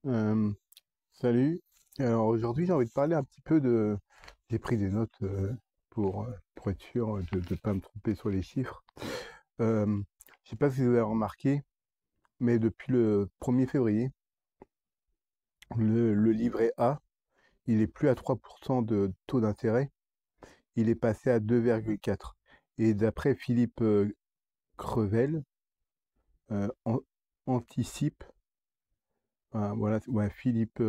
Euh, Salut. Alors aujourd'hui, j'ai envie de parler un petit peu de. J'ai pris des notes pour être sûr de ne pas me tromper sur les chiffres. Je sais pas si vous avez remarqué, mais depuis le 1er février, le livret A, il est plus à 3% de taux d'intérêt, il est passé à 2,4. Et d'après Philippe Crevel, an- anticipe, voilà, ouais, Philippe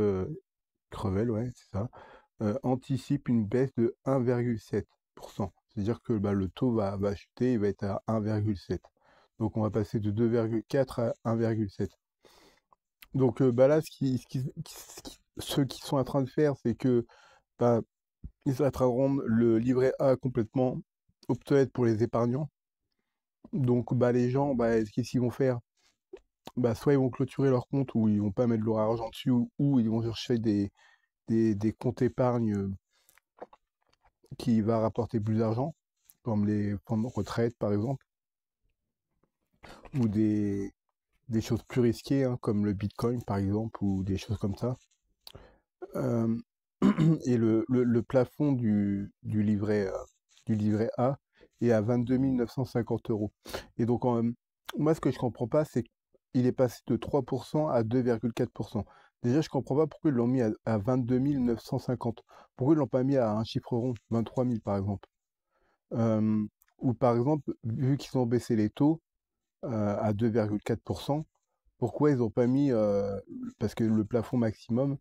Crevel, ouais, c'est ça, anticipe une baisse de 1,7%. C'est-à-dire que bah, le taux va chuter, il va être à 1,7. Donc on va passer de 2,4 à 1,7. Donc bah, là, ceux qui sont en train de faire, c'est que bah, ils sont en train de rendre le livret A complètement obsolète pour les épargnants. Donc bah, les gens, bah, qu'est-ce qu'ils vont faire? Bah, soit ils vont clôturer leur compte ou ils vont pas mettre leur argent dessus ou ils vont chercher des comptes épargne qui va rapporter plus d'argent, comme les fonds de retraite par exemple, ou des choses plus risquées, hein, comme le Bitcoin par exemple, ou des choses comme ça. Euh, et le plafond du livret A est à 22 950 euros. Et donc, moi, ce que je comprends pas, c'est qu'il est passé de 3% à 2,4%. Déjà, je comprends pas pourquoi ils l'ont mis à 22 950. Pourquoi ils l'ont pas mis à un chiffre rond, 23 000 par exemple. Euh, ou par exemple, vu qu'ils ont baissé les taux à 2,4%, pourquoi ils n'ont pas mis, parce que le plafond maximum,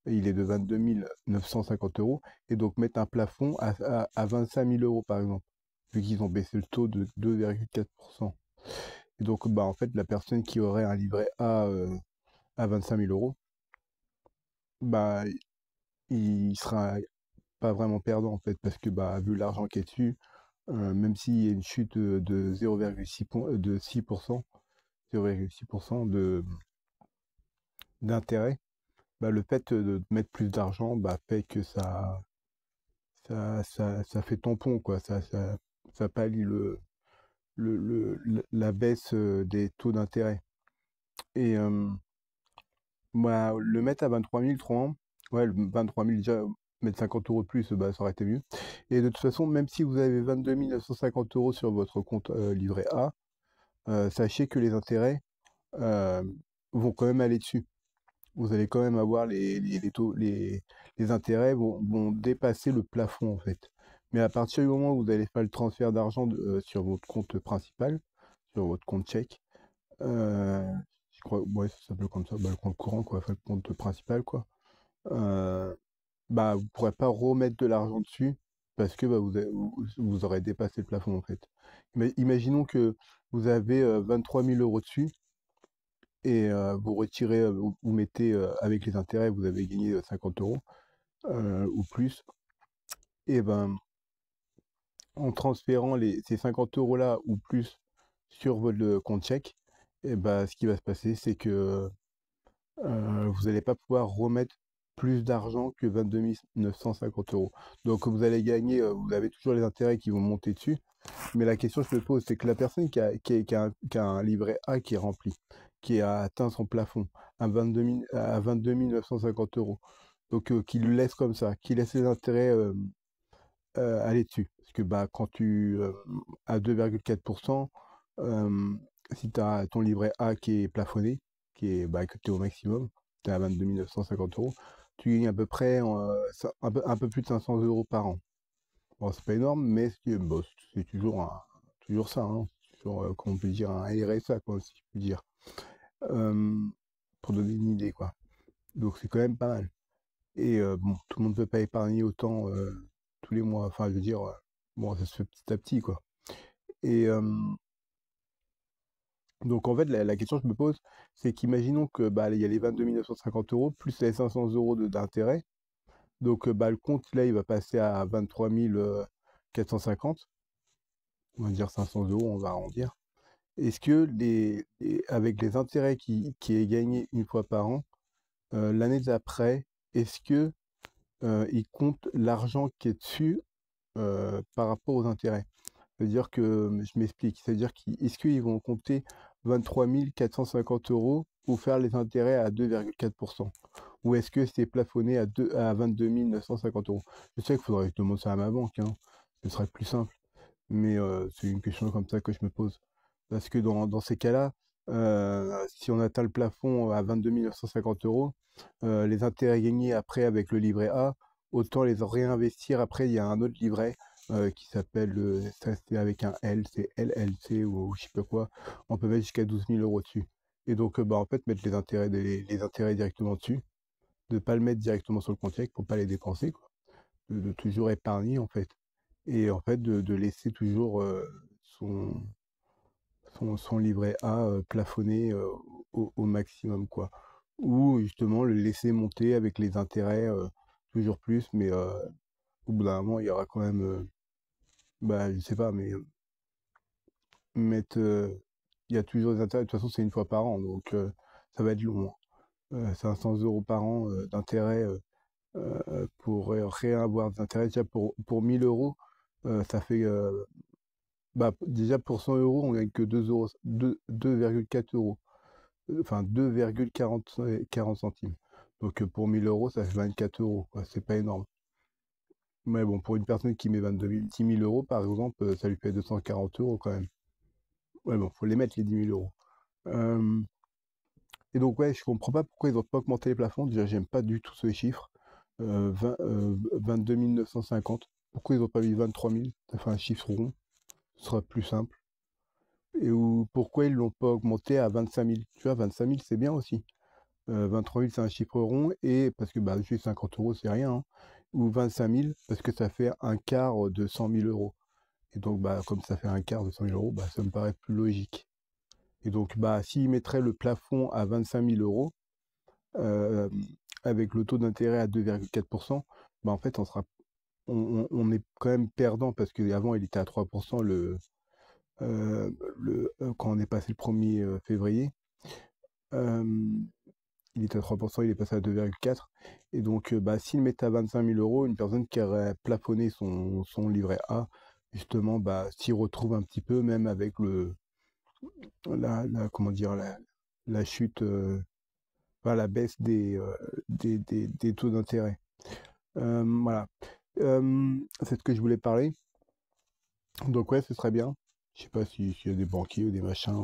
il est de 22 950 euros, et donc mettre un plafond à 25 000 euros par exemple, vu qu'ils ont baissé le taux de 2,4%. Et donc, bah, en fait, la personne qui aurait un livret A à 25 000 euros, bah, il sera pas vraiment perdant en fait, parce que bah, vu l'argent qui est dessus, même s'il y a une chute de 6%, 0,6% d'intérêt, bah, le fait de mettre plus d'argent bah, fait que ça fait tampon, quoi. Ça pallie la baisse des taux d'intérêt. Et bah, le mettre à 23 000, ouais, le 23 000 déjà, mettre 50 euros de plus, bah, ça aurait été mieux. Et de toute façon, même si vous avez 22 950 euros sur votre compte livret A, sachez que les intérêts euh, vont quand même aller dessus. Vous allez quand même avoir les taux, les intérêts vont dépasser le plafond en fait. Mais à partir du moment où vous allez faire le transfert d'argent sur votre compte principal, sur votre compte chèque, euh, je crois, ouais, ça s'appelle comme ça, bah, le compte courant, quoi, enfin, le compte principal, quoi, euh, bah, vous ne pourrez pas remettre de l'argent dessus parce que bah, vous aurez dépassé le plafond en fait. Mais imaginons que vous avez 23 000 euros dessus et vous retirez, vous mettez avec les intérêts, vous avez gagné 50 euros ou plus, et ben en transférant ces 50 euros là ou plus sur votre compte chèque, et ben ce qui va se passer, c'est que vous n'allez pas pouvoir remettre plus d'argent que 22 950 euros. Donc vous allez gagner, vous avez toujours les intérêts qui vont monter dessus, mais la question que je me pose, c'est que la personne qui a un livret A qui est rempli, qui a atteint son plafond à 22 950 euros, donc qui le laisse comme ça, qui laisse les intérêts aller dessus. Parce que bah, quand tu as 2,4%, euh, si tu as ton livret A qui est plafonné, bah, que tu es au maximum, tu es à 22 950 euros, tu gagnes à peu près un peu plus de 500 euros par an. Bon, c'est pas énorme, mais bon, c'est toujours ça, hein. C'est toujours, comment on peut dire, un RSA, quoi, si je puis dire. Euh, pour donner une idée, quoi. Donc c'est quand même pas mal. Et bon, tout le monde ne peut pas épargner autant tous les mois. Enfin, je veux dire, bon, ça se fait petit à petit, quoi. Et donc, en fait, la question que je me pose, c'est qu'imaginons que bah, il y a les 22 950 euros plus les 500 euros d'intérêt. Donc, bah, le compte, là, il va passer à 23 450. On va dire 500 euros, on va arrondir. Est-ce que avec les intérêts qui est gagné une fois par an, l'année d'après, est-ce que ils comptent l'argent qui est dessus par rapport aux intérêts? C'est-à-dire que, je m'explique, c'est-à-dire est-ce qu'ils vont compter 23 450 euros ou faire les intérêts à 2,4%? Ou est-ce que c'est plafonné à 22 950 euros? Je sais qu'il faudrait que je demande ça à ma banque, hein. Ce serait plus simple. Mais c'est une question comme ça que je me pose. Parce que dans ces cas-là, si on atteint le plafond à 22 950 euros, les intérêts gagnés après avec le livret A, autant les réinvestir. Après, il y a un autre livret qui s'appelle, ça c'est avec un L, c'est LLC ou je sais pas quoi. On peut mettre jusqu'à 12 000 euros dessus. Et donc, bah, en fait, mettre les intérêts directement dessus, de ne pas le mettre directement sur le compte chèque pour pas les dépenser, quoi. De toujours épargner, en fait. Et en fait, de laisser toujours son, son livret A plafonné au maximum, quoi. Ou justement le laisser monter avec les intérêts toujours plus, mais au bout d'un moment, il y aura quand même, bah, je sais pas, mais mettre, il y a toujours des intérêts. De toute façon, c'est une fois par an, donc ça va être long, hein. 500 euros par an d'intérêt pour réavoir des intérêts. Déjà, pour 1000 euros, ça fait, bah, déjà pour 100 euros, on gagne que 2 euros, 2,4 euros. Enfin 2,40 centimes. Donc pour 1000 euros, ça fait 24 euros, quoi. C'est pas énorme. Mais bon, pour une personne qui met 10 000 euros, par exemple, ça lui fait 240 euros quand même. Ouais, bon, faut les mettre les 10 000 euros. Euh, et donc, ouais, je comprends pas pourquoi ils n'ont pas augmenté les plafonds. Déjà, j'aime pas du tout ce chiffre. 22 950. Pourquoi ils n'ont pas mis 23 000? Ça fait un chiffre rond. Ce sera plus simple. Et ou pourquoi ils l'ont pas augmenté à 25 000? Tu vois, 25 000, c'est bien aussi. 23 000, c'est un chiffre rond, et parce que bah, juste 50 euros, c'est rien, hein. Ou 25 000, parce que ça fait un quart de 100 000 euros. Et donc, bah, comme ça fait un quart de 100 000 euros, bah, ça me paraît plus logique. Et donc, bah, s'ils mettraient le plafond à 25 000 euros, euh, avec le taux d'intérêt à 2,4%, bah, en fait, on est quand même perdant, parce qu'avant, il était à 3% quand on est passé le 1er février. Euh, il était à 3%, il est passé à 2,4. Et donc, bah, s'il mettait à 25 000 euros, une personne qui aurait plafonné son livret A, justement, bah, s'y retrouve un petit peu, même avec comment dire, la chute, enfin, la baisse des taux d'intérêt. Voilà. C'est ce que je voulais parler. Donc, ouais, ce serait bien. Je sais pas s'il y a des banquiers ou des machins.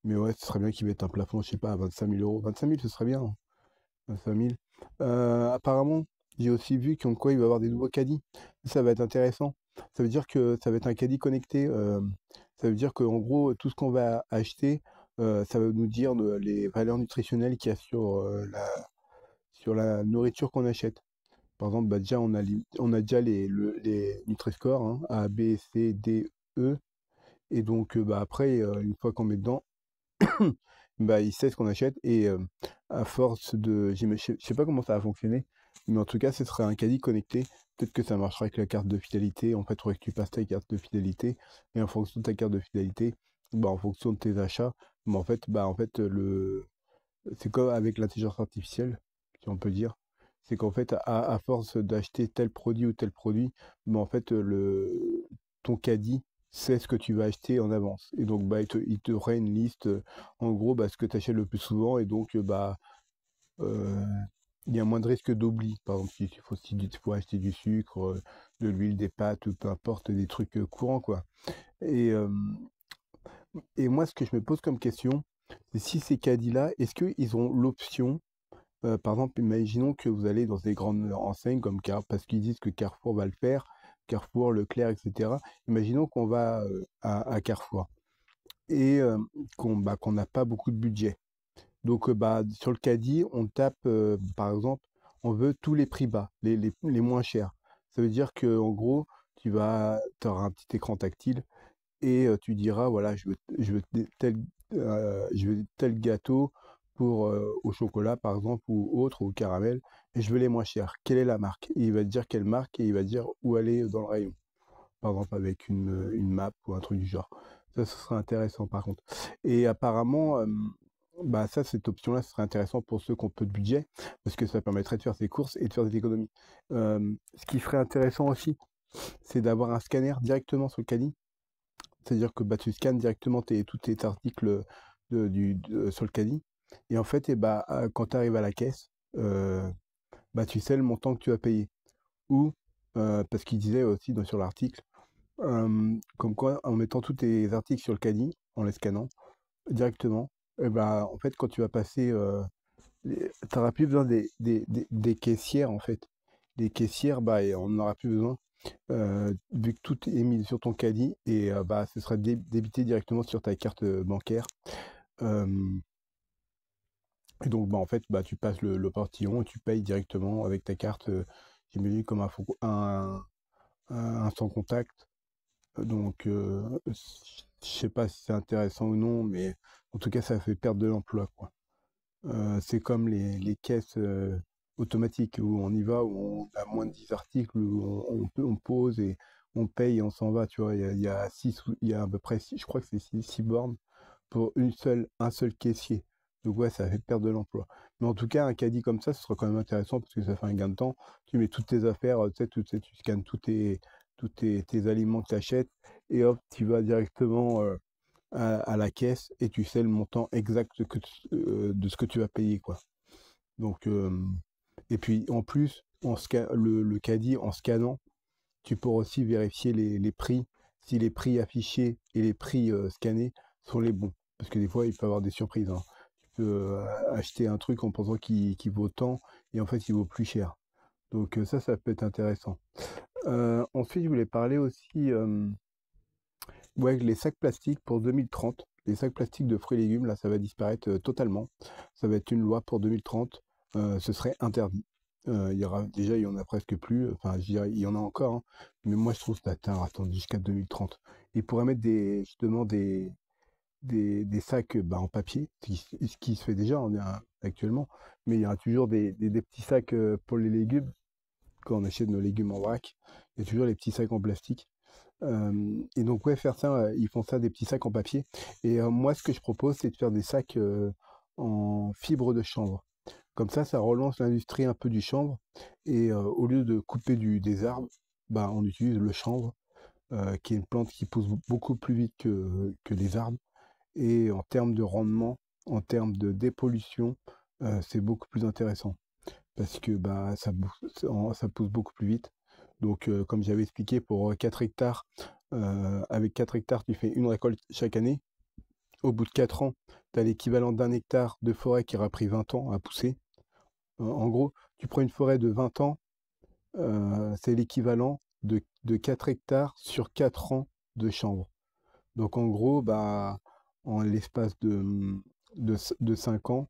Mais ouais, ce serait bien qu'ils mettent un plafond, je sais pas, à 25 000 euros. 25 000, ce serait bien, hein. 25 000. Apparemment, j'ai aussi vu qu'en quoi il va y avoir des nouveaux caddies. Ça va être intéressant. Ça veut dire que ça va être un caddie connecté. Ça veut dire qu'en gros, tout ce qu'on va acheter, ça va nous dire les valeurs nutritionnelles qu'il y a sur la nourriture qu'on achète. Par exemple, bah, déjà, on a déjà les Nutri-Score, hein, A, B, C, D, E. Et donc, bah, après, une fois qu'on met dedans, bah, il sait ce qu'on achète, et à force de... Je sais pas comment ça va fonctionner, mais en tout cas, ce serait un caddie connecté. Peut-être que ça marchera avec la carte de fidélité. En fait, il faudrait que tu passes ta carte de fidélité, et en fonction de ta carte de fidélité, bah, en fonction de tes achats, bah, en fait, c'est comme avec l'intelligence artificielle, si on peut dire. C'est qu'en fait, à force d'acheter tel produit ou tel produit, bah, en fait, ton caddie sait ce que tu vas acheter en avance. Et donc, bah, il te ferait une liste, en gros, bah, ce que tu achètes le plus souvent. Et donc, bah, euh, il y a moins de risque d'oubli. Par exemple, il faut acheter du sucre, de l'huile, des pâtes, ou peu importe, des trucs courants, quoi. Et, euh, et moi, ce que je me pose comme question, c'est si ces caddies-là, est-ce qu'ils ont l'option, par exemple, imaginons que vous allez dans des grandes enseignes comme Carrefour, parce qu'ils disent que Carrefour va le faire, Carrefour, Leclerc, etc. Imaginons qu'on va à Carrefour et qu'on n'a pas beaucoup de budget. Donc, bah, sur le caddie, on tape, par exemple, on veut tous les prix bas, les moins chers. Ça veut dire que, en gros, auras un petit écran tactile, et tu diras, voilà, je veux tel gâteau au chocolat, par exemple, ou autre, ou au caramel, et je veux les moins chers. Quelle est la marque? Et il va te dire quelle marque, et il va te dire où aller dans le rayon. Par exemple, avec une map ou un truc du genre. Ça, ce serait intéressant, par contre. Et apparemment, bah ça, cette option-là, ce serait intéressant pour ceux qui ont peu de budget, parce que ça permettrait de faire ses courses et de faire des économies. Ce qui serait intéressant aussi, c'est d'avoir un scanner directement sur le caddie. C'est-à-dire que bah, tu scannes directement tous tes articles sur le caddie. Et en fait, quand tu arrives à la caisse, tu sais le montant que tu as payé. Ou, parce qu'il disait aussi sur l'article, comme quoi, en mettant tous tes articles sur le caddie, en les scannant directement, en fait, quand tu vas passer, tu n'auras plus besoin des caissières, en fait. Les caissières, et on n'en aura plus besoin, vu que tout est mis sur ton caddie, et ce sera débité directement sur ta carte bancaire. Euh, et donc, en fait, tu passes le portillon et tu payes directement avec ta carte, j'imagine comme un sans contact. Donc, je sais pas si c'est intéressant ou non, mais en tout cas, ça fait perdre de l'emploi, quoi. C'est comme les caisses automatiques où on y va, où on a moins de 10 articles, où on pose et on paye et on s'en va, tu vois. Il y a à peu près six, je crois que c'est six bornes pour un seul caissier. Donc ouais, ça fait perdre de l'emploi. Mais en tout cas, un caddie comme ça, ce sera quand même intéressant parce que ça fait un gain de temps. Tu mets toutes tes affaires, tu scannes tes aliments que tu achètes et hop, tu vas directement à la caisse et tu sais le montant exact de ce que tu vas payer, quoi. Donc, et puis en plus, le caddie, en scannant, tu pourras aussi vérifier les prix, si les prix affichés et les prix scannés sont les bons. Parce que des fois, il peut y avoir des surprises, hein. Tu peux acheter un truc en pensant qu'il vaut tant et en fait, il vaut plus cher. Donc ça peut être intéressant. Ensuite, je voulais parler aussi, ouais, les sacs plastiques pour 2030. Les sacs plastiques de fruits et légumes, là, ça va disparaître totalement. Ça va être une loi pour 2030. Ce serait interdit. Déjà, il y en a presque plus. Enfin, je dirais, il y en a encore, hein. Mais moi, je trouve que c'est attendre jusqu'à 2030. Ils pourraient mettre justement des sacs en papier, ce qui se fait déjà actuellement. Mais il y aura toujours des petits sacs pour les légumes. Quand on achète nos légumes en vrac, il y a toujours les petits sacs en plastique. Et donc, ouais, faire ça, ils font ça des petits sacs en papier. Et moi, ce que je propose, c'est de faire des sacs en fibre de chanvre. Comme ça relance l'industrie un peu du chanvre. Et au lieu de couper des arbres, on utilise le chanvre, qui est une plante qui pousse beaucoup plus vite que les arbres. Et en termes de rendement, en termes de dépollution, c'est beaucoup plus intéressant parce que ça pousse beaucoup plus vite. Donc, comme j'avais expliqué, pour 4 hectares, avec 4 hectares, tu fais une récolte chaque année. Au bout de 4 ans, tu as l'équivalent d'un hectare de forêt qui aura pris 20 ans à pousser. En gros, tu prends une forêt de 20 ans, c'est l'équivalent de 4 hectares sur 4 ans de chanvre. Donc, en gros, en l'espace de 5 ans,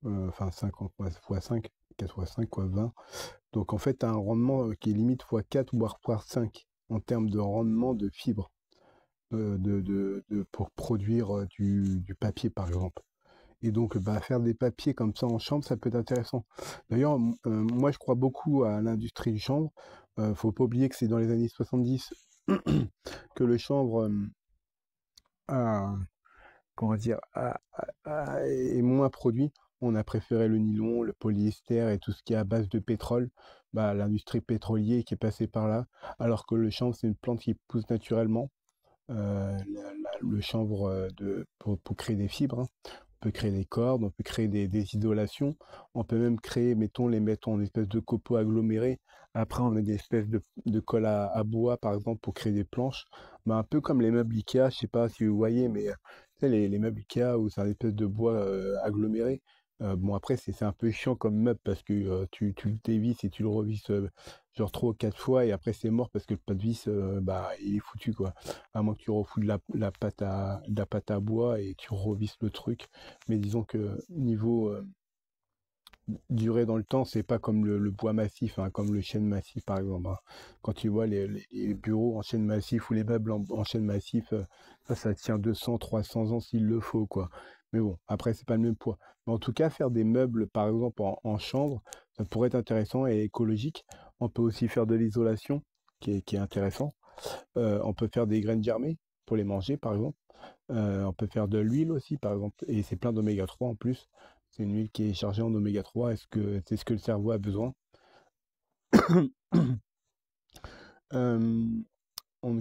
enfin 5 ans x 5, 4 x 5, quoi, 20. Donc en fait, tu as un rendement qui est limite x4 voire x5 en termes de rendement de fibres pour produire du papier, par exemple. Et donc, faire des papiers comme ça en chambre, ça peut être intéressant. D'ailleurs, moi, je crois beaucoup à l'industrie du chanvre. Faut pas oublier que c'est dans les années 70 que le chanvre a, comment dire, est moins produit. On a préféré le nylon, le polyester et tout ce qui est à base de pétrole, l'industrie pétrolière qui est passée par là, alors que le chanvre, c'est une plante qui pousse naturellement. Le chanvre pour créer des fibres, hein. On peut créer des cordes, on peut créer des isolations, on peut même créer, mettons, les mettre en espèce de copeaux agglomérés. Après, on met des espèces de colle à bois, par exemple, pour créer des planches. Un peu comme les meubles Ikea, je sais pas si vous voyez, mais tu sais, les meubles Ikea où c'est un espèce de bois aggloméré. Bon, après, c'est un peu chiant comme meuble parce que tu le dévisses et tu le revisses genre 3 ou 4 fois et après c'est mort parce que le pas de vis, il est foutu, quoi. À moins que tu refous de la pâte à bois et tu revisses le truc. Mais disons que niveau durée dans le temps, c'est pas comme le bois massif, hein, comme le chêne massif par exemple, hein. Quand tu vois les bureaux en chêne massif ou les meubles en chêne massif, ça tient 200, 300 ans s'il le faut, quoi. Mais bon, après, c'est pas le même poids. Mais en tout cas, faire des meubles, par exemple, en chambre, ça pourrait être intéressant et écologique. On peut aussi faire de l'isolation, qui est intéressant. On peut faire des graines germées pour les manger, par exemple. On peut faire de l'huile aussi, par exemple, et c'est plein d'oméga 3 en plus. C'est une huile qui est chargée en oméga 3. Est-ce que c'est ce que le cerveau a besoin? Euh,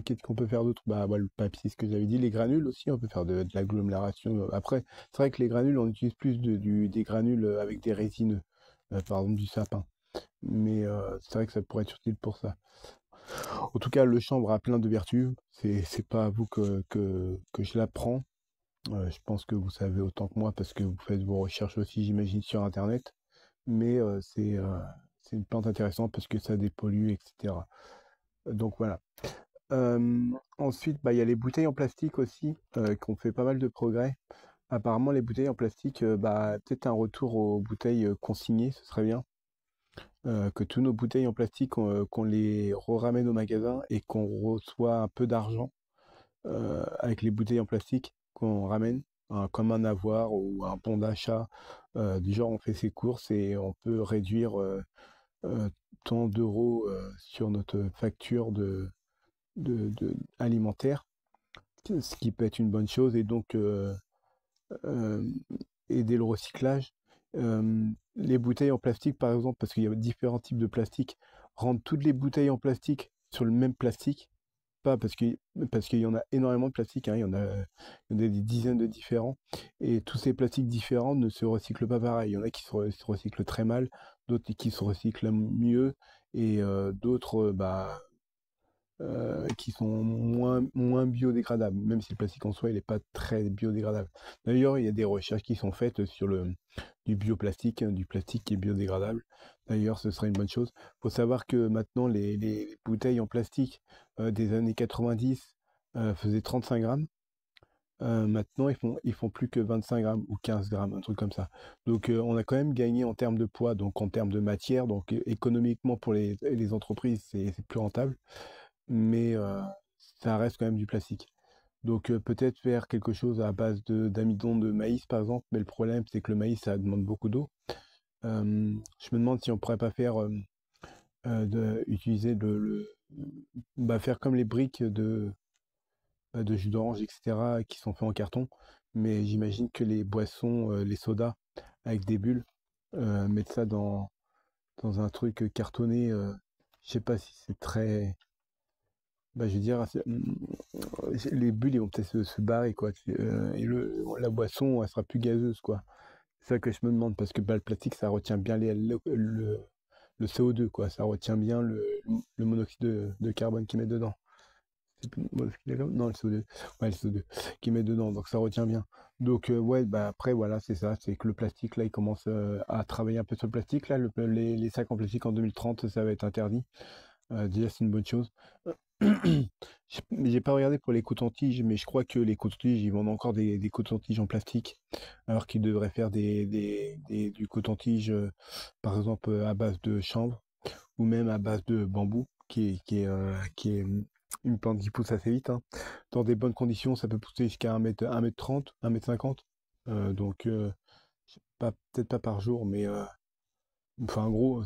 qu'est-ce qu'on peut faire d'autre? Bah, le papier, ce que j'avais dit, les granules aussi, on peut faire de l'agglomération. Après, c'est vrai que les granules, on utilise plus des granules avec des résineux, par exemple du sapin. Mais c'est vrai que ça pourrait être utile pour ça. En tout cas, le chanvre a plein de vertus. C'est pas à vous que je l'apprends. Je pense que vous savez autant que moi parce que vous faites vos recherches aussi, j'imagine, sur Internet. Mais c'est une plante intéressante parce que ça dépollue, etc. Donc voilà. Ensuite, bah, il y a les bouteilles en plastique aussi, qui ont fait pas mal de progrès. Apparemment, les bouteilles en plastique, bah, peut-être un retour aux bouteilles consignées, ce serait bien. Que tous nos bouteilles en plastique, qu'on les ramène au magasin et qu'on reçoit un peu d'argent avec les bouteilles en plastique qu'on ramène, comme un avoir ou un bon d'achat. Du genre, on fait ses courses et on peut réduire euh, tant d'euros sur notre facture alimentaire, ce qui peut être une bonne chose, et donc euh, aider le recyclage. Les bouteilles en plastique, par exemple, parce qu'il y a différents types de plastique, rendre toutes les bouteilles en plastique sur le même plastique, pas parce qu'il y en a énormément de plastiques, hein, il y en a des dizaines de différents, et tous ces plastiques différents ne se recyclent pas pareil. Il y en a qui se recyclent très mal, d'autres qui se recyclent mieux, et d'autres qui sont moins biodégradables, même si le plastique en soi, il n'est pas très biodégradable. D'ailleurs, il y a des recherches qui sont faites sur du bioplastique, hein, du plastique qui est biodégradable. D'ailleurs, ce serait une bonne chose. Il faut savoir que maintenant, les bouteilles en plastique des années 90 faisaient 35 grammes. Maintenant, ils font plus que 25 grammes ou 15 grammes, un truc comme ça. Donc, on a quand même gagné en termes de poids, donc en termes de matière. Donc, économiquement, pour les entreprises, c'est plus rentable, mais ça reste quand même du plastique. Donc peut-être faire quelque chose à base d'amidon de maïs par exemple, mais le problème c'est que le maïs ça demande beaucoup d'eau. Je me demande si on pourrait pas faire utiliser faire comme les briques de jus d'orange, etc., qui sont faits en carton, mais j'imagine que les boissons, les sodas avec des bulles, mettre ça dans un truc cartonné, je sais pas si c'est très, bah, je veux dire, les bulles, ils vont peut-être se barrer, quoi. Et la boisson, elle sera plus gazeuse, quoi. C'est ça que je me demande, parce que bah, le plastique, ça retient bien le CO2, quoi. Ça retient bien le monoxyde de carbone qu'ils mettent dedans. C'est plus le monoxyde de carbone. Non, le CO2. Ouais, le CO2 qu'ils mettent dedans, donc ça retient bien. Donc, ouais, bah après, voilà, c'est ça. C'est que le plastique, là, il commence à travailler un peu sur le plastique. Là, les sacs en plastique en 2030, ça va être interdit. Déjà, c'est une bonne chose. J'ai pas regardé pour les cotons-tiges, mais je crois que les cotons-tiges, ils vendent encore des cotons-tiges en plastique, alors qu'ils devraient faire du coton-tige, par exemple, à base de chanvre, ou même à base de bambou, qui est une plante qui pousse assez vite, hein. Dans des bonnes conditions, ça peut pousser jusqu'à 1 mètre 30, 1 mètre 50. Donc, peut-être pas par jour, mais enfin, en gros,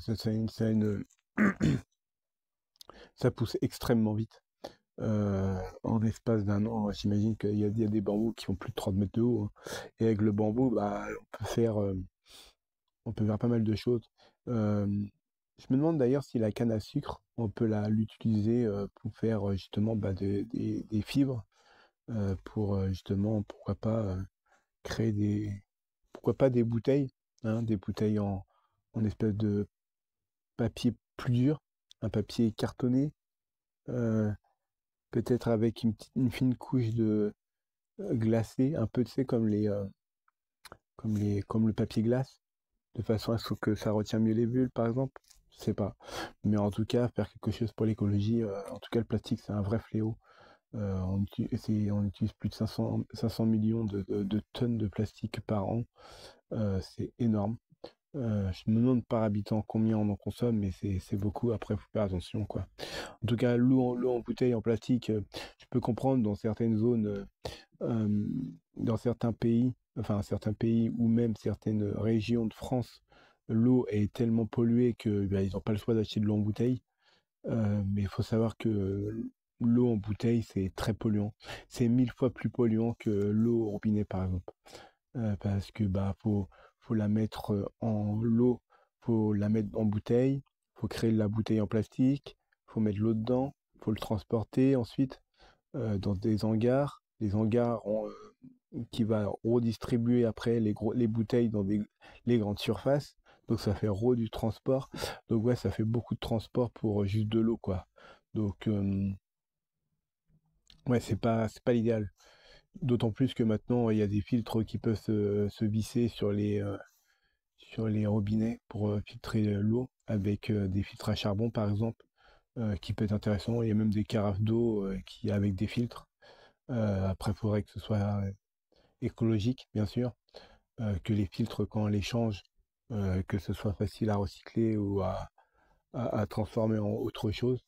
ça pousse extrêmement vite. En l'espace d'un an, j'imagine qu'il y a des bambous qui font plus de 30 mètres de haut, hein. Et avec le bambou, bah, on peut faire pas mal de choses. Euh, je me demande d'ailleurs si la canne à sucre, on peut l'utiliser pour faire justement bah, des fibres, pour justement, pourquoi pas créer pourquoi pas des bouteilles, hein, des bouteilles en espèce de papier plus dur, un papier cartonné, euh, peut-être avec une fine couche de glacé, un peu, tu sais, comme le papier glace, de façon à ce que ça retient mieux les bulles, par exemple. Je sais pas. Mais en tout cas, faire quelque chose pour l'écologie, en tout cas, le plastique, c'est un vrai fléau. On utilise plus de 500 millions de tonnes de plastique par an. C'est énorme. Je me demande par habitant combien on en consomme, mais c'est beaucoup. Après, il faut faire attention, quoi. En tout cas, l'eau en bouteille, en plastique, je peux comprendre dans certaines zones, euh, dans certains pays ou même certaines régions de France, l'eau est tellement polluée que bah, ils n'ont pas le choix d'acheter de l'eau en bouteille. Mais il faut savoir que l'eau en bouteille, c'est très polluant. C'est 1000 fois plus polluant que l'eau au robinet, par exemple. Parce que bah faut la mettre en l'eau, faut la mettre en bouteille, faut créer la bouteille en plastique, faut mettre l'eau dedans, faut le transporter ensuite dans des hangars. Les hangars qui va redistribuer après les bouteilles dans les grandes surfaces. Donc ça fait du transport. Donc ouais, ça fait beaucoup de transport pour juste de l'eau, quoi. Donc ouais, c'est pas l'idéal. D'autant plus que maintenant, il y a des filtres qui peuvent se visser sur les robinets pour filtrer l'eau avec des filtres à charbon, par exemple, qui peut être intéressant. Il y a même des carafes d'eau qui avec des filtres. Après, il faudrait que ce soit écologique, bien sûr, que les filtres, quand on les change, que ce soit facile à recycler ou à transformer en autre chose.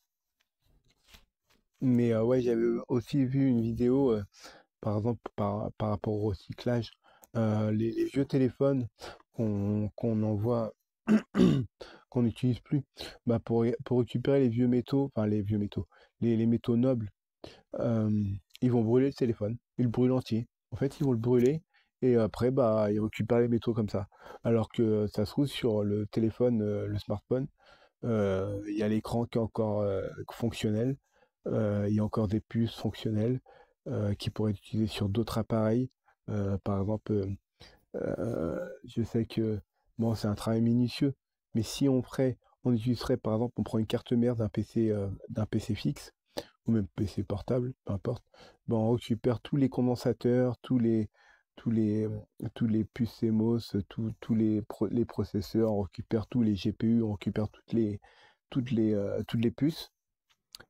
Mais ouais, j'avais aussi vu une vidéo, par exemple, par rapport au recyclage, les vieux téléphones qu'on envoie, qu'on n'utilise plus, bah pour récupérer les vieux métaux, enfin les vieux métaux, les métaux nobles, euh, ils vont brûler le téléphone, ils le brûlent entier. En fait, ils vont le brûler et après, bah, ils récupèrent les métaux comme ça. Alors que ça se trouve sur le téléphone, le smartphone, il y a l'écran qui est encore fonctionnel, il y a encore des puces fonctionnelles qui pourraient être utilisées sur d'autres appareils. Par exemple, je sais que bon, c'est un travail minutieux, mais si on utiliserait par exemple, on prend une carte mère d'un PC fixe ou même PC portable, peu importe, ben on récupère tous les condensateurs, tous les, tous les puces CMOS, les processeurs, on récupère tous les GPU, on récupère toutes les puces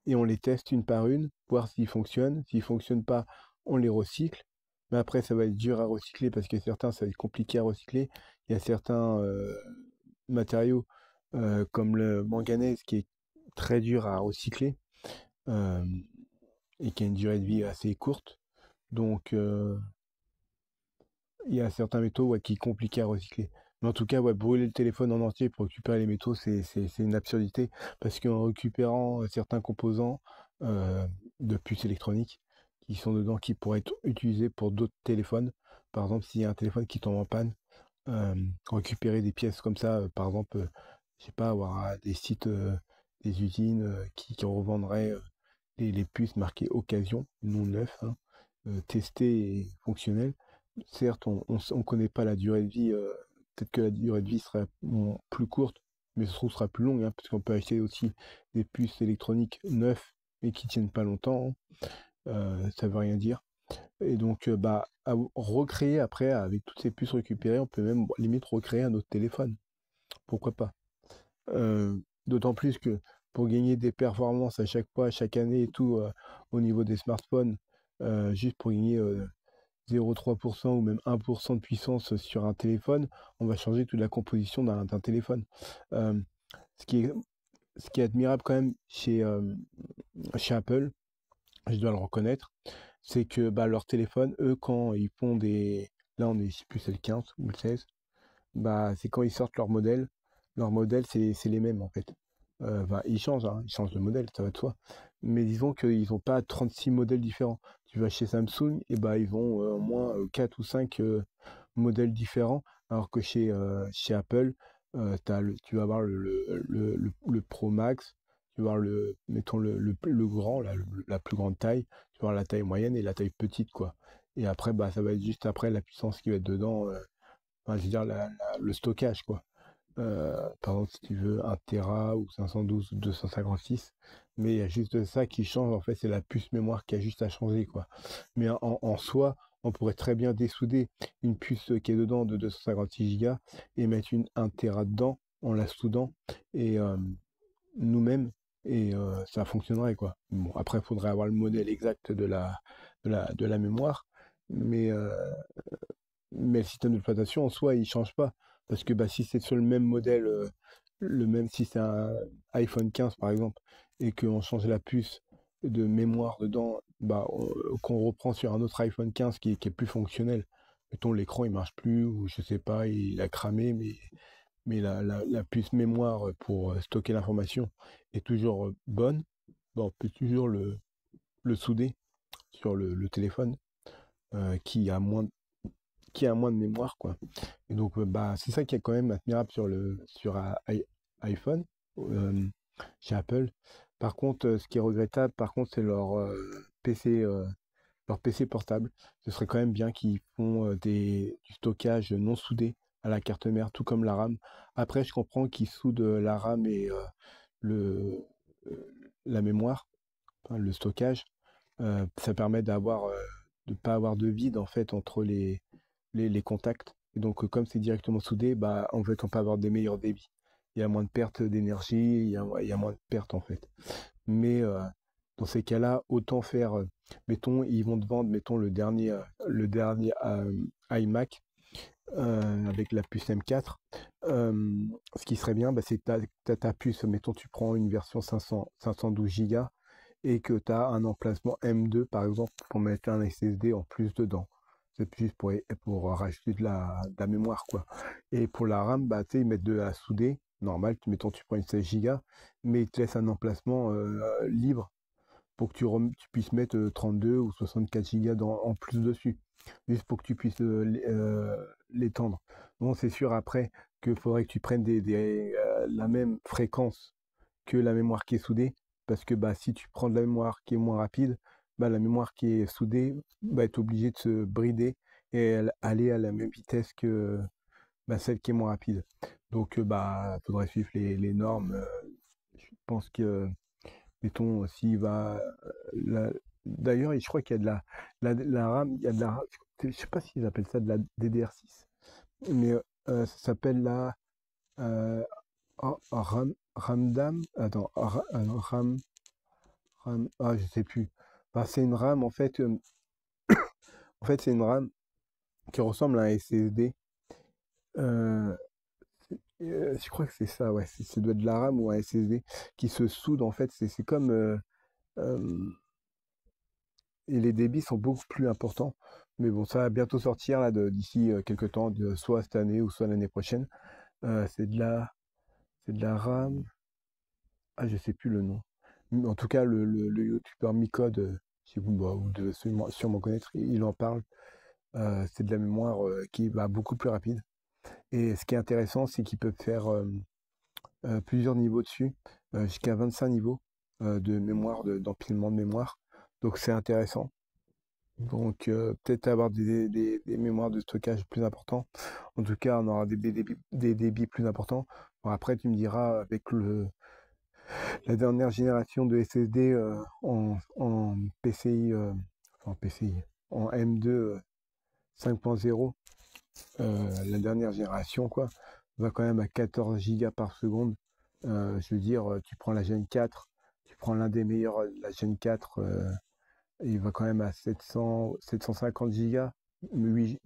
et on les teste une par une, voir s'ils fonctionnent. S'ils fonctionnent pas, on les recycle. Mais après, ça va être dur à recycler parce que certains, ça va être compliqué à recycler. Il y a certains matériaux comme le manganèse qui est très dur à recycler euh, et qui a une durée de vie assez courte. Donc, il y a certains métaux ouais, qui sont compliqués à recycler. Mais en tout cas, ouais, brûler le téléphone en entier pour récupérer les métaux, c'est une absurdité. Parce qu'en récupérant certains composants euh, de puces électroniques qui sont dedans, qui pourraient être utilisés pour d'autres téléphones, par exemple, s'il y a un téléphone qui tombe en panne, euh, récupérer des pièces comme ça, par exemple, je sais pas, avoir des sites, des usines qui revendraient les puces marquées occasion, non neuf, hein, testées et fonctionnelles. Certes, on connaît pas la durée de vie, peut-être que la durée de vie sera plus courte, mais ce sera plus longue, hein, parce qu'on peut acheter aussi des puces électroniques neuves et qui tiennent pas longtemps, hein. Ça veut rien dire. Et donc, bah, recréer après, avec toutes ces puces récupérées, on peut même limite recréer un autre téléphone. Pourquoi pas? Euh, D'autant plus que pour gagner des performances à chaque fois, chaque année et tout, au niveau des smartphones, juste pour gagner 0,3% ou même 1% de puissance sur un téléphone, on va changer toute la composition d'un téléphone. Euh, ce qui est, ce qui est admirable quand même chez Apple, je dois le reconnaître, c'est que bah, leurs téléphones, eux, quand ils font des... Là, on est, je sais plus, c'est le 15 ou le 16, bah, c'est quand ils sortent leur modèle. Leur modèle, c'est les mêmes, en fait. Bah, ils changent de modèle, ça va de soi. Mais disons qu'ils n'ont pas 36 modèles différents. Tu vas chez Samsung, et bah, ils ont au moins 4 ou 5 modèles différents, alors que chez Apple, tu vas avoir le Pro Max, tu vas avoir mettons le grand, la plus grande taille, tu vas avoir la taille moyenne et la taille petite, quoi. Et après, bah, ça va être juste après la puissance qui va être dedans, enfin, je veux dire le stockage, quoi. Par exemple, si tu veux 1 Tera ou 512 ou 256, mais il y a juste ça qui change, en fait, c'est la puce mémoire qui a juste à changer, quoi. Mais en soi, on pourrait très bien dessouder une puce qui est dedans de 256 Go et mettre 1 Tera dedans, en la soudant, et nous-mêmes, et ça fonctionnerait, quoi. Bon, après, il faudrait avoir le modèle exact de la mémoire, mais le système d'exploitation en soi, il change pas. Parce que bah, si c'est sur le même modèle, si c'est un iPhone 15 par exemple, et qu'on change la puce de mémoire dedans, bah, qu'on reprend sur un autre iPhone 15 qui est plus fonctionnel, mettons l'écran il marche plus, ou je sais pas, il a cramé, mais la puce mémoire pour stocker l'information est toujours bonne, bon, on peut toujours le souder sur le téléphone qui a moins de mémoire, quoi. Et donc, bah, c'est ça qui est quand même admirable sur iPhone, euh, chez Apple. Par contre, ce qui est regrettable, par contre, c'est PC, leur PC portable. Ce serait quand même bien qu'ils font du stockage non soudé à la carte mère, tout comme la RAM. Après, je comprends qu'ils soudent la RAM et le, la mémoire, enfin, le stockage. Ça permet de pas avoir de vide en fait entre les contacts. Et donc, comme c'est directement soudé, bah, en fait, on peut avoir des meilleurs débits. Il y a moins de pertes d'énergie, il y a moins de pertes en fait. Mais dans ces cas-là, autant faire, mettons, ils vont te vendre, mettons, le dernier iMac avec la puce M4. Ce qui serait bien, bah, c'est que ta puce, mettons, tu prends une version 512 Go et que tu as un emplacement M2, par exemple, pour mettre un SSD en plus dedans. C'est juste pour rajouter de la mémoire, quoi. Et pour la RAM, bah, tu sais, ils mettent de la soudée, normal, mettons, tu prends une 16 Go, mais ils te laissent un emplacement libre pour que tu puisses mettre 32 ou 64 Go en plus dessus, juste pour que tu puisses l'étendre. Bon, c'est sûr après qu'il faudrait que tu prennes la même fréquence que la mémoire qui est soudée, parce que bah, si tu prends de la mémoire qui est moins rapide, bah, la mémoire qui est soudée va être obligée de se brider et aller à la même vitesse que bah, celle qui est moins rapide. Donc, bah, faudrait suivre les normes. Je pense que, mettons, s'il va. D'ailleurs, je crois qu'il y a de la RAM, il y a de la. Je sais pas s'ils appellent ça de la DDR6, mais ça s'appelle la Ramdam. Attends, je sais plus. Enfin, c'est une RAM, en fait, c'est une RAM qui ressemble à un SSD. Euh, je crois que c'est ça, ouais. Ça doit être de la RAM ou un SSD qui se soude, en fait. C'est comme. Euh, et les débits sont beaucoup plus importants. Mais bon, ça va bientôt sortir là d'ici quelques temps, soit cette année ou soit l'année prochaine. C'est de la RAM. Ah, je sais plus le nom. En tout cas, le youtubeur Micode, si vous devez sûrement connaître, il en parle. C'est de la mémoire qui va beaucoup plus rapide. Et ce qui est intéressant, c'est qu'ils peuvent faire plusieurs niveaux dessus, jusqu'à 25 niveaux de mémoire, d'empilement de mémoire. Donc c'est intéressant. Donc peut-être avoir des mémoires de stockage plus importants. En tout cas, on aura des débits plus importants. Bon, après, tu me diras, avec la dernière génération de SSD en PCI, en PCI, en M2 5.0, la dernière génération, quoi, va quand même à 14 gigas par seconde. Je veux dire, tu prends la Gen 4, tu prends l'un des meilleurs, la Gen 4, il va quand même à 750 gigas, 8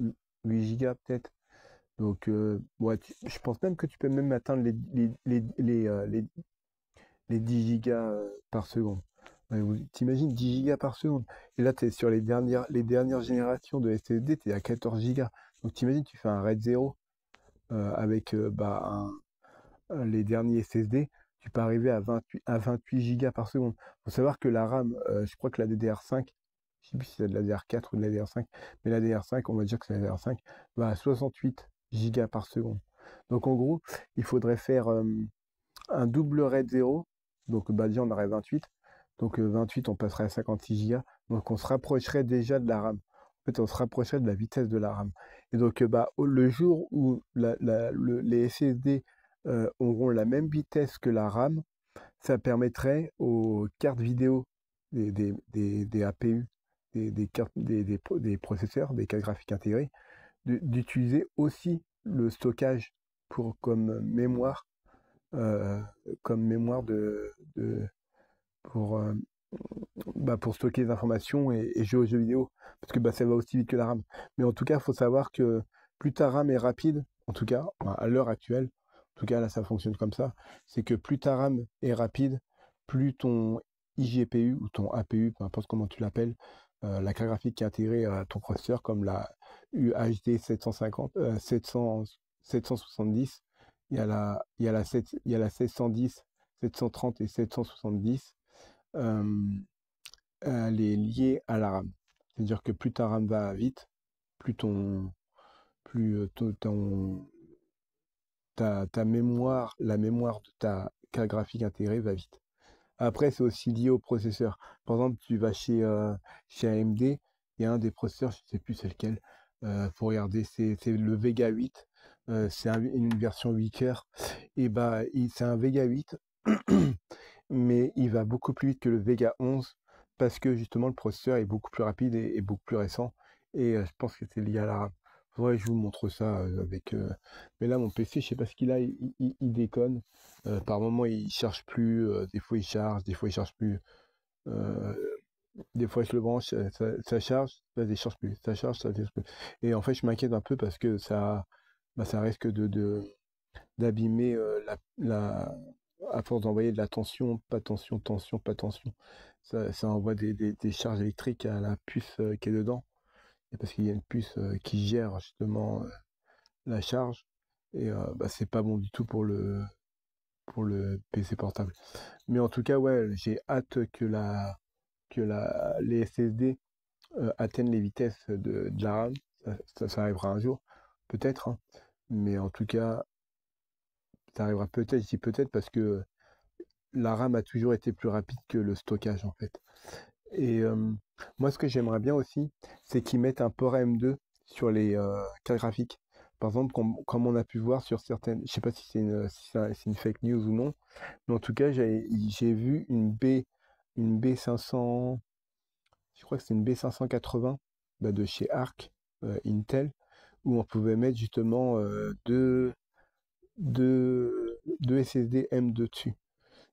gigas peut-être. Donc, ouais, je pense même que tu peux même atteindre les 10 gigas par seconde. Ouais, t'imagines 10 gigas par seconde. Et là, tu es sur les dernières générations de SSD, tu es à 14 gigas. Donc, t'imagines, tu fais un RAID 0 avec bah, les derniers SSD, tu peux arriver à 28 gigas par seconde. Il faut savoir que la RAM, je crois que la DDR5, je ne sais plus si c'est de la DDR4 ou de la DDR5, mais la DDR5, on va dire que c'est la DDR5, va à 68 gigas par seconde. Donc en gros, il faudrait faire un double RAID 0. Donc bah, déjà, on aurait 28. Donc 28, on passerait à 56 gigas. Donc on se rapprocherait déjà de la RAM. En fait, on se rapprocherait de la vitesse de la RAM. Et donc, bah, le jour où les SSD auront la même vitesse que la RAM, ça permettrait aux cartes vidéo des APU, des cartes, des processeurs, des cartes graphiques intégrées, d'utiliser aussi le stockage mémoire, euh, comme mémoire pour, euh, pour stocker les informations et jouer aux jeux vidéo, parce que bah, ça va aussi vite que la RAM. Mais en tout cas, il faut savoir que plus ta RAM est rapide, en tout cas, bah, à l'heure actuelle, en tout cas là ça fonctionne comme ça, c'est que plus ta RAM est rapide, plus ton iGPU ou ton APU, peu importe comment tu l'appelles, la carte graphique qui est intégrée à ton processeur, comme la UHD 750, 770, il y a la 710, 730 et 770, elle est liée à la RAM. C'est-à-dire que plus ta RAM va vite, plus ta mémoire, la mémoire de ta carte graphique intégrée va vite. Après, c'est aussi lié au processeur. Par exemple, tu vas chez AMD, il y a un des processeurs, je ne sais plus c'est lequel, faut regarder, c'est le Vega 8. C'est une version 8 cœurs. Et bah, c'est un Vega 8, mais il va beaucoup plus vite que le Vega 11 parce que justement le processeur est beaucoup plus rapide et beaucoup plus récent. Et je pense que c'est lié à la RAM. Faudrait que je vous montre ça avec. Mais là, mon PC, je sais pas ce qu'il a, il déconne. Par moment, il charge plus. Des fois, il charge, des fois, il charge plus. Euh, des fois, je le branche, ça charge, ça décharge plus. Ça charge, ça décharge plus. Et en fait, je m'inquiète un peu parce que ça risque d'abîmer à force d'envoyer de la tension, pas tension, tension, pas tension. Ça envoie des charges électriques à la puce qui est dedans. Et parce qu'il y a une puce qui gère justement la charge. Et bah, c'est pas bon du tout pour le PC portable. Mais en tout cas, ouais, j'ai hâte que les SSD atteignent les vitesses de la RAM. Ça arrivera un jour, peut-être, hein. Mais en tout cas, ça arrivera peut-être, je dis peut-être parce que la RAM a toujours été plus rapide que le stockage en fait. Et moi, ce que j'aimerais bien aussi, c'est qu'ils mettent un port M2 sur les cartes graphiques. Par exemple, comme on a pu voir sur certaines, je sais pas si c'est une fake news ou non, mais en tout cas, j'ai vu une B500, je crois que c'est une B580 bah, de chez Arc Intel, où on pouvait mettre justement deux SSD M2 dessus.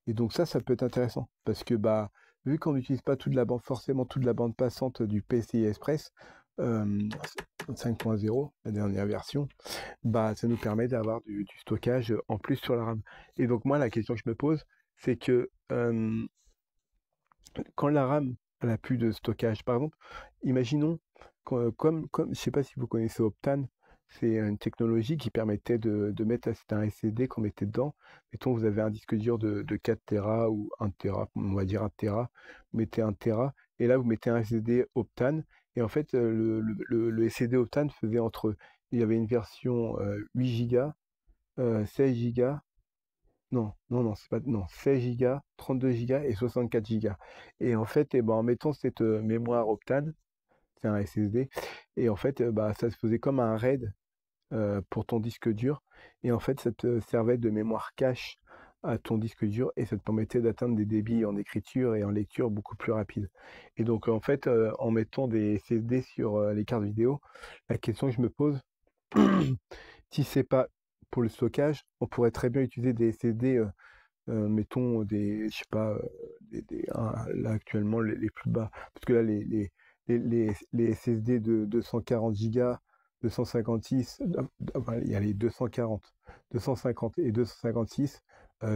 Et donc ça peut être intéressant parce que bah vu qu'on n'utilise pas forcément toute la bande passante du PCI Express euh, 5.0, la dernière version, bah ça nous permet d'avoir du stockage en plus sur la RAM. Et donc moi la question que je me pose, c'est que quand la RAM elle a plus de stockage, par exemple, imaginons comme je sais pas si vous connaissez Optane, c'est une technologie qui permettait de mettre, c'était un SSD qu'on mettait dedans. Mettons, vous avez un disque dur de 4 Tera ou 1 Tera, on va dire 1 Tera, vous mettez 1 Tera, et là vous mettez un SSD Optane, et en fait le SSD Optane faisait il y avait une version 8 Go, 16 Go, non, non, non, c'est pas, non, 16 Go, 32 Go et 64 Go. Et en fait, eh ben, en mettant cette mémoire Optane, c'est un SSD, et en fait, bah, ça se faisait comme un RAID pour ton disque dur, et en fait, ça te servait de mémoire cache à ton disque dur, et ça te permettait d'atteindre des débits en écriture et en lecture beaucoup plus rapides. Et donc, en fait, en mettant des SSD sur les cartes vidéo, la question que je me pose, si c'est pas pour le stockage, on pourrait très bien utiliser des SSD, mettons je sais pas, là actuellement les plus bas, parce que là les SSD de 240 Go, 256, enfin, il y a les 240, 250 et 256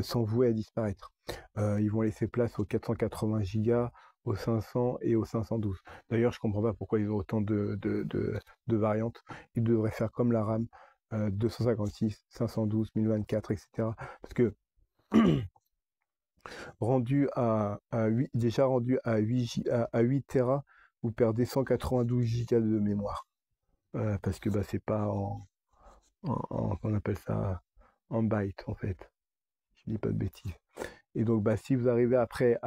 sont voués à disparaître. Ils vont laisser place aux 480 Go, aux 500 et aux 512. D'ailleurs, je comprends pas pourquoi ils ont autant de variantes. Ils devraient faire comme la RAM, 256, 512, 1024, etc. Parce que déjà rendu à 8 Tera, vous perdez 192 Go de mémoire. Parce que bah, c'est pas on appelle ça, en byte en fait. Je dis pas de bêtises. Et donc bah, si vous arrivez après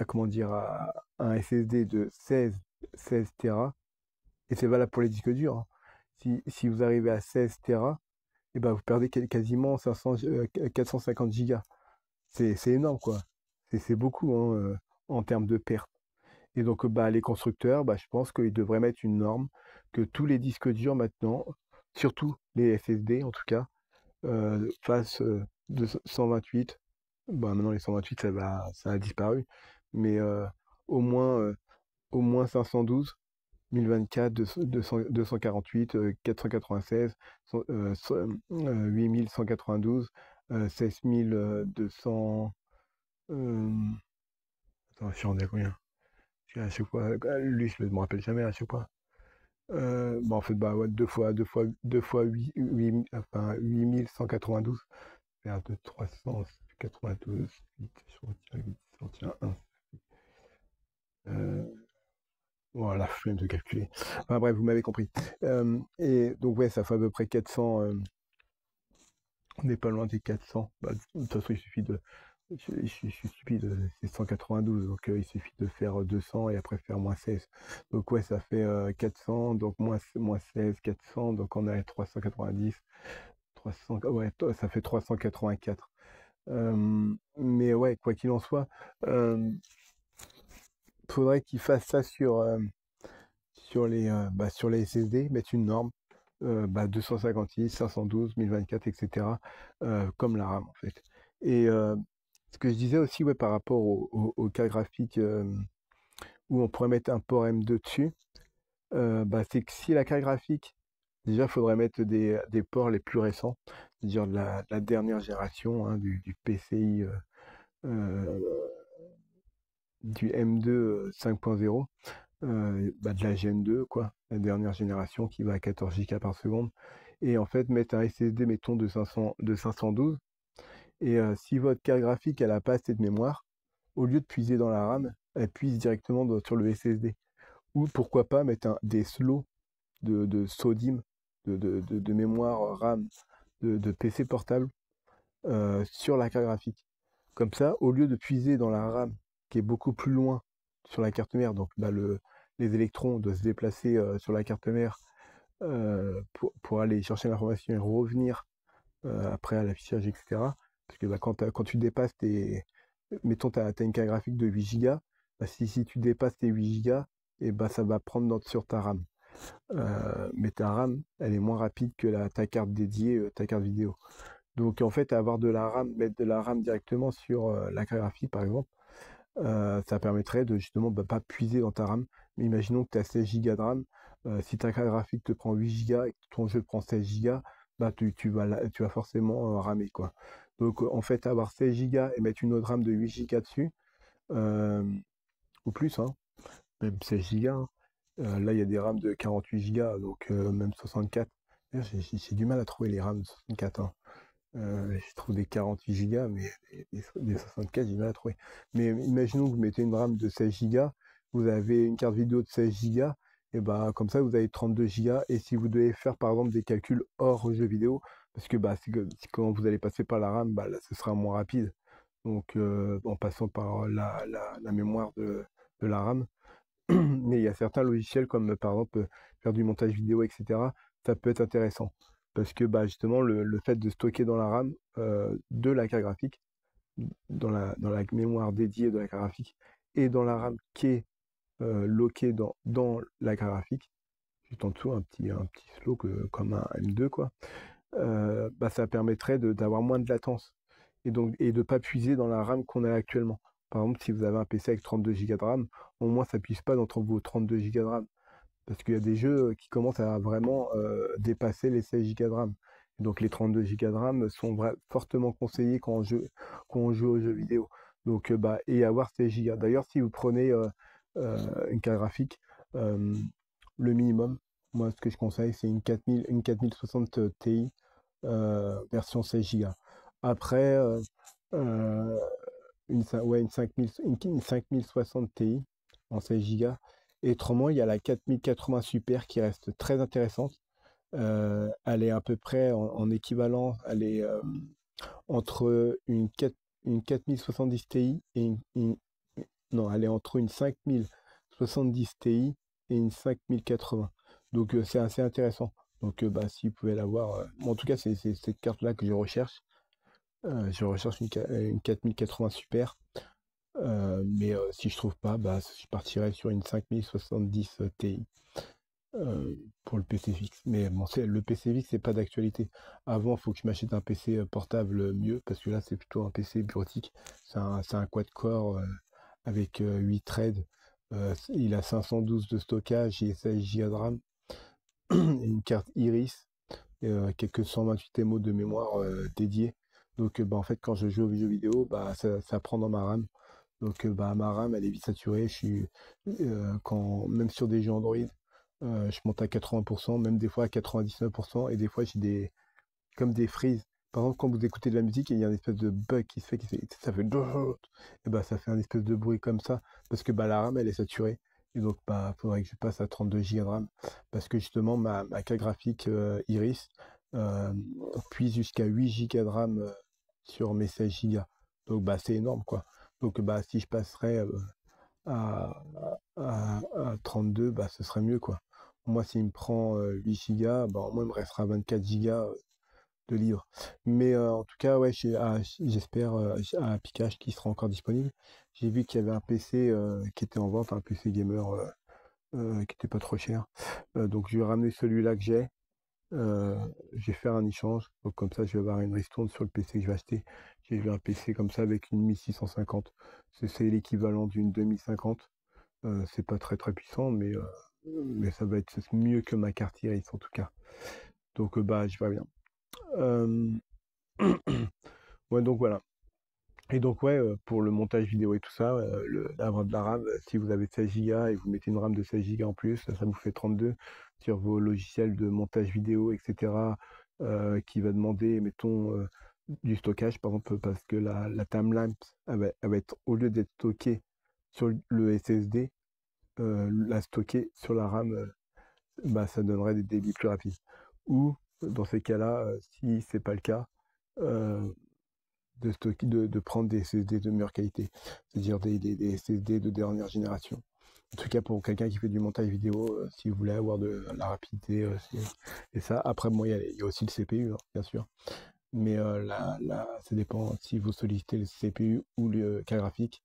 comment dire, à un SSD de 16 Tera, et c'est valable pour les disques durs, hein. Si vous arrivez à 16 Tera, et ben vous perdez quasiment 450 Go. C'est énorme, quoi. C'est beaucoup hein, en termes de perte. Et donc, bah, les constructeurs, bah, je pense qu'ils devraient mettre une norme que tous les disques durs maintenant, surtout les SSD en tout cas, fassent de 128. Bah, maintenant, les 128, ça a disparu. Mais au moins 512, 1024, 248, 496, 8192, 16200. Euh, attends, je suis rendu à combien? Parce qu'à chaque fois, lui, je ne me rappelle jamais à chaque fois. Bah, en fait, bah, ouais, deux fois 8, enfin, 8192. Faire de 392, 8, je retiens 8, je retiens 1. Voilà, flemme de calculer. Enfin bref, vous m'avez compris. Et donc, ouais, ça fait à peu près 400. On n'est pas loin des 400. Bah, de toute façon, il suffit Je suis stupide, c'est 192, donc il suffit de faire 200 et après faire moins 16. Donc ouais, ça fait 400, donc moins 16, 400, donc on est à 390, 300, ouais, ça fait 384. Mais ouais, quoi qu'il en soit, euh, faudrait qu'ils fassent ça sur les SSD, mettre une norme, 256, 512, 1024, etc., comme la RAM en fait. Et ce que je disais aussi, ouais, par rapport au cas graphique où on pourrait mettre un port M2 dessus, c'est que si la carte graphique, déjà, il faudrait mettre des ports les plus récents, c'est-à-dire de la dernière génération, hein, du PCI, euh, du M2 5.0, de la Gen 2, quoi, la dernière génération qui va à 14 Go par seconde. Et en fait, mettre un SSD, mettons, de 512. Et si votre carte graphique, elle n'a pas assez de mémoire, au lieu de puiser dans la RAM, elle puise directement sur le SSD. Ou pourquoi pas mettre des slots de SODIMM, de mémoire RAM, de PC portable sur la carte graphique. Comme ça, au lieu de puiser dans la RAM, qui est beaucoup plus loin sur la carte mère, donc les électrons doivent se déplacer sur la carte mère pour aller chercher l'information et revenir après à l'affichage, etc. Parce que quand tu dépasses mettons, tu as une carte graphique de 8 Go, si tu dépasses tes 8 Go, et ça va prendre sur ta RAM. Mais ta RAM, elle est moins rapide que ta carte dédiée, ta carte vidéo. Donc en fait, avoir de la RAM, mettre de la RAM directement sur la carte graphique, par exemple, ça permettrait de justement pas puiser dans ta RAM. Mais imaginons que tu as 16 Go de RAM. Si ta carte graphique te prend 8 Go et que ton jeu prend 16 Go, tu vas forcément ramer, quoi. Donc en fait, avoir 16 Go et mettre une autre RAM de 8 Go dessus, euh, ou plus, hein, même 16 Go, hein. Là, il y a des RAM de 48 Go, donc même 64. D'ailleurs, j'ai du mal à trouver les RAM de 64, hein. Je trouve des 48 Go, mais des 64, j'ai du mal à trouver. Mais imaginons que vous mettez une RAM de 16 Go, vous avez une carte vidéo de 16 Go, et comme ça, vous avez 32 Go. Et si vous devez faire, par exemple, des calculs hors jeu vidéo, parce que quand vous allez passer par la RAM, là, ce sera moins rapide. Donc, en passant par la mémoire de la RAM. Mais il y a certains logiciels comme par exemple faire du montage vidéo, etc. Ça peut être intéressant parce que justement le fait de stocker dans la RAM de la carte graphique, dans la mémoire dédiée de la carte graphique et dans la RAM qui est loquée dans la carte graphique, juste en dessous un petit slot comme un M2 quoi, ça permettrait d'avoir moins de latence et de ne pas puiser dans la RAM qu'on a actuellement. Par exemple, si vous avez un PC avec 32 Go de RAM, au moins ça ne puise pas dans vos 32 Go de RAM. Parce qu'il y a des jeux qui commencent à vraiment dépasser les 16 Go de RAM. Et donc les 32 Go de RAM sont fortement conseillés quand on joue aux jeux vidéo. Donc, et avoir 16 Go. D'ailleurs, si vous prenez une carte graphique, euh, le minimum, moi ce que je conseille, c'est une 4060 Ti version 16 Go. Après, euh, une 5060 Ti en 16 Go. Et autrement, il y a la 4080 Super qui reste très intéressante. Elle est à peu près en équivalent, elle est entre une 4070 Ti et non, elle est entre une 5070 Ti et une 5080. Donc c'est assez intéressant. Donc si vous pouvez l'avoir, en tout cas c'est cette carte-là que je recherche. Je recherche une 4080 Super. Mais si je trouve pas, je partirai sur une 5070 Ti pour le PC fixe. Mais bon, le PC fixe, c'est pas d'actualité. Avant, il faut que je m'achète un PC portable mieux, parce que là, c'est plutôt un PC bureautique. C'est un quad-core avec 8 threads. Il a 512 de stockage et 16 Go de RAM. Et une carte Iris, quelques 128 MO de mémoire dédiée. Donc, en fait, quand je joue aux jeux vidéo, ça prend dans ma RAM. Donc ma RAM elle est vite saturée. Même sur des jeux Android, je monte à 80%, même des fois à 99%, et des fois j'ai comme des freezes. Par exemple, quand vous écoutez de la musique, il y a une espèce de bug ça fait et ça fait un espèce de bruit comme ça, parce que la RAM elle est saturée. Et donc faudrait que je passe à 32 Go de RAM, parce que justement ma carte graphique Iris euh, puise jusqu'à 8 Go de RAM sur mes 16 Go. Donc, bah, c'est énorme, quoi. Donc, bah, si je passerais à, à 32, bah, ce serait mieux, quoi. Moi, s'il me prend 8 gigas, bah, au moins, il me restera 24 gigas de livres. Mais en tout cas, ouais, j'espère à Pikache qui sera encore disponible. J'ai vu qu'il y avait un PC qui était en vente, un PC gamer qui était pas trop cher. Donc, je vais ramener celui-là que j'ai. Euh, je vais faire un échange. Donc, comme ça, je vais avoir une ristourne sur le PC que je vais acheter. J'ai vu un PC comme ça avec une 1650. C'est l'équivalent d'une 2050. C'est pas très très puissant, mais ça va être mieux que ma carte Iris en tout cas. Donc, bah, je vais bien. Euh, ouais, donc voilà. Et donc, ouais, pour le montage vidéo et tout ça, avoir de la RAM, si vous avez 16 Go et vous mettez une RAM de 16 Go en plus, ça vous fait 32 sur vos logiciels de montage vidéo, etc., qui va demander, mettons, du stockage, par exemple, parce que la timeline, elle va être, au lieu d'être stockée sur le SSD, la stocker sur la RAM, bah, ça donnerait des débits plus rapides. Ou, dans ces cas-là, si c'est pas le cas, euh, de prendre des SSD de meilleure qualité, c'est-à-dire des SSD de dernière génération. En tout cas, pour quelqu'un qui fait du montage vidéo, si vous voulez avoir de la rapidité, et ça, après, bon, il y a aussi le CPU, hein, bien sûr. Mais là, ça dépend si vous sollicitez le CPU ou le carte graphique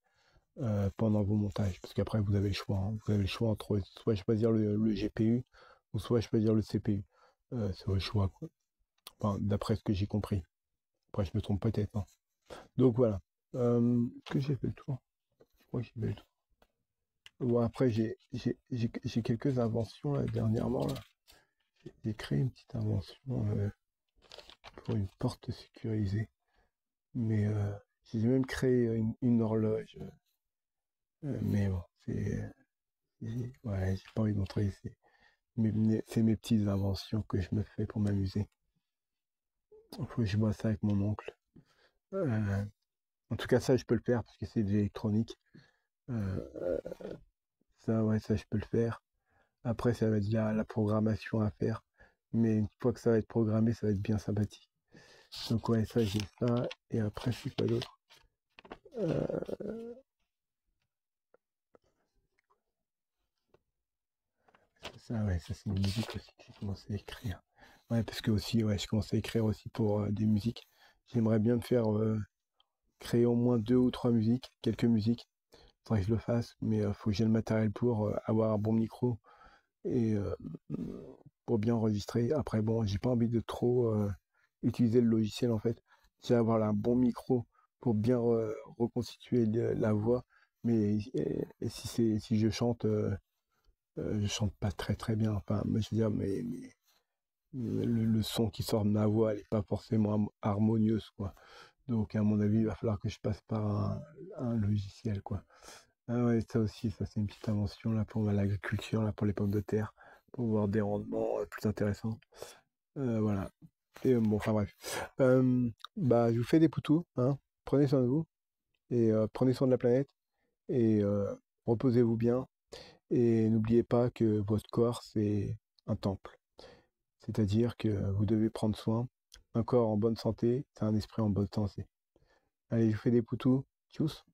pendant vos montages. Parce qu'après, vous avez le choix, hein. Vous avez le choix entre soit choisir le GPU ou soit choisir le CPU. C'est votre choix, quoi. Enfin, d'après ce que j'ai compris. Après, je me trompe peut-être, hein. Donc voilà. Est-ce que j'ai fait le tour? Je crois que j'ai fait le tour. Bon, après, j'ai quelques inventions là, dernièrement. Là. J'ai créé une petite invention pour une porte sécurisée. Mais j'ai même créé une horloge. Mais bon, ouais, j'ai pas envie de montrer. C'est mes petites inventions que je me fais pour m'amuser. Il faut que je vois ça avec mon oncle. Euh, En tout cas, ça, je peux le faire parce que c'est de l'électronique. Euh, Ça, ouais, ça, je peux le faire. Après, ça va être la programmation à faire. Mais une fois que ça va être programmé, ça va être bien sympathique. Donc, ouais, ça, j'ai ça. Et après, c'est pas d'autre. Euh, Ça, ouais, ça, c'est une musique aussi que j'ai commencé à écrire. Ouais, parce que aussi, ouais, je commence à écrire aussi pour des musiques. J'aimerais bien me faire créer au moins deux ou trois musiques, quelques musiques. Faudrait que je le fasse, mais faut que j'ai le matériel pour avoir un bon micro et pour bien enregistrer. Après, bon, j'ai pas envie de trop utiliser le logiciel en fait. J'ai avoir un bon micro pour bien reconstituer la voix. Mais et si je chante pas très très bien. Enfin, moi, je veux dire, mais le son qui sort de ma voix, elle est pas forcément harmonieuse, quoi. Donc, à mon avis, il va falloir que je passe par un logiciel, quoi. Ah ouais, ça aussi, ça c'est une petite invention là pour l'agriculture, là pour les pommes de terre, pour avoir des rendements plus intéressants. Voilà. Et bon, enfin bref. Bah, je vous fais des poutous, hein. Prenez soin de vous et prenez soin de la planète et reposez-vous bien. Et n'oubliez pas que votre corps, c'est un temple. C'est-à-dire que vous devez prendre soin. Un corps en bonne santé, c'est un esprit en bonne santé. Allez, je vous fais des poutous. Tchuss.